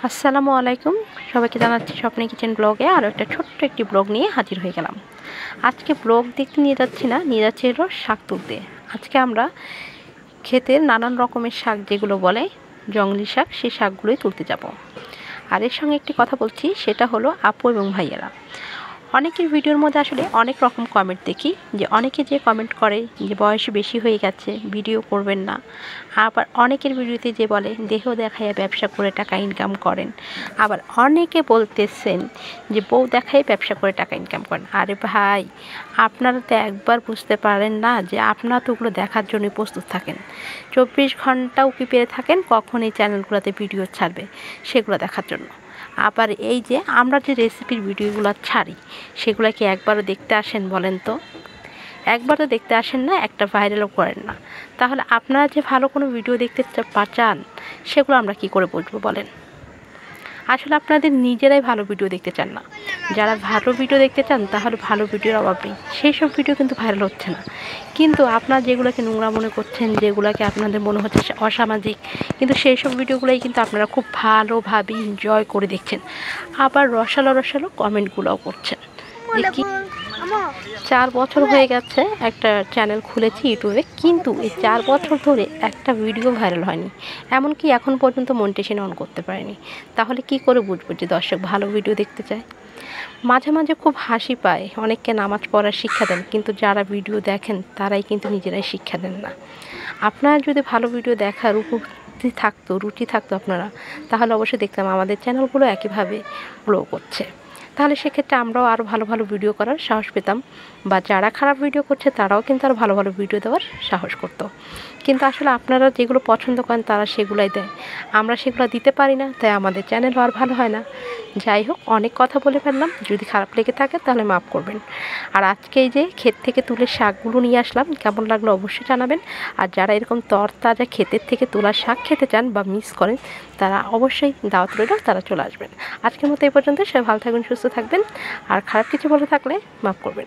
আসসালামু আলাইকুম, সবাইকে জানাচ্ছি স্বপ্নে কিচেন ব্লগে আরও একটা ছোট্ট একটি ব্লগ নিয়ে হাজির হয়ে গেলাম। আজকে ব্লগ দেখতে নিয়ে যাচ্ছি হলো শাক তুলতে। আজকে আমরা ক্ষেতের নানান রকমের শাক যেগুলো বলে জংলি শাক, সেই শাকগুলোই তুলতে যাব। আর এর সঙ্গে একটি কথা বলছি, সেটা হলো আপু এবং ভাইয়েরা। অনেকের ভিডিওর মধ্যে আসলে অনেক রকম কমেন্ট দেখি, যে অনেকে যে কমেন্ট করে যে বয়স বেশি হয়ে গেছে ভিডিও করবেন না, আবার অনেকের ভিডিওতে যে বলে দেহ দেখায় ব্যবসা করে টাকা ইনকাম করেন, আবার অনেকে বলতেছেন যে বউ দেখায় ব্যবসা করে টাকা ইনকাম করেন। আরে ভাই, আপনারা তো একবার বুঝতে পারেন না যে আপনারা তো ওগুলো দেখার জন্যই প্রস্তুত থাকেন, 24 ঘন্টা উঁকি পেয়ে থাকেন কখন এই চ্যানেলগুলোতে ভিডিও ছাড়বে সেগুলো দেখার জন্য। আবার এই যে আমরা যে রেসিপির ভিডিওগুলো ছাড়ি সেগুলো কি একবারও দেখতে আসেন বলেন তো? একবারও দেখতে আসেন না, একটা ভাইরালও করেন না। তাহলে আপনারা যে ভালো কোনো ভিডিও দেখতে চান সেগুলো আমরা কি করে বুঝবো বলেন? আসলে আপনাদের নিজেরাই ভালো ভিডিও দেখতে চান না। যারা ভালো ভিডিও দেখতে চান তাহলে ভালো ভিডিওর অভাব নেই, সেই সব ভিডিও কিন্তু ভাইরাল হচ্ছে না। কিন্তু আপনারা যেগুলোকে নোংরা মনে করছেন, যেগুলোকে আপনাদের মনে হচ্ছে অসামাজিক, কিন্তু সেই সব ভিডিওগুলোই কিন্তু আপনারা খুব ভালোভাবে এনজয় করে দেখছেন, আবার রসালো রসালো কমেন্টগুলোও করছেন। দেখি 4 বছর হয়ে গেছে একটা চ্যানেল খুলেছি ইউটিউবে, কিন্তু এই 4 বছর ধরে একটা ভিডিও ভাইরাল হয়নি, এমনকি এখন পর্যন্ত মনিটাইজেশন অন করতে পারিনি। তাহলে কি করে বুঝবো যে দর্শক ভালো ভিডিও দেখতে চায়? মাঝে মাঝে খুব হাসি পায়, অনেককে নামাজ পড়ার শিক্ষা দেন, কিন্তু যারা ভিডিও দেখেন তারাই কিন্তু নিজেরাই শিক্ষা দেন না। আপনারা যদি ভালো ভিডিও দেখার রুচি থাকতো আপনারা, তাহলে অবশ্যই দেখতাম আমাদের চ্যানেলগুলো একইভাবে গ্রো করছে। তাহলে সেক্ষেত্রে আমরাও আরও ভালো ভালো ভিডিও করার সাহস পেতাম, বা যারা খারাপ ভিডিও করছে তারাও কিন্তু আরও ভালো ভালো ভিডিও দেওয়ার সাহস করতো। কিন্তু আসলে আপনারা যেগুলো পছন্দ করেন তারা সেগুলাই দেয়, আমরা সেগুলো দিতে পারি না, তাই আমাদের চ্যানেলও আর ভালো হয় না। যাই হোক, অনেক কথা বলে ফেললাম, যদি খারাপ লেগে থাকে তাহলে মাফ করবেন। আর আজকে এই যে ক্ষেত থেকে তুলে শাকগুলো নিয়ে আসলাম, কেমন লাগলো অবশ্যই জানাবেন। আর যারা এরকম তরতাজা ক্ষেতের থেকে তোলা শাক খেতে চান বা মিস করেন, তারা অবশ্যই দাওয়াত রইল, তারা চলে আসবেন। আজকের মতো এই পর্যন্ত, সবাই ভালো থাকবেন, সুস্থ থাকবেন, আর খারাপ কিছু বলে থাকলে মাফ করবেন।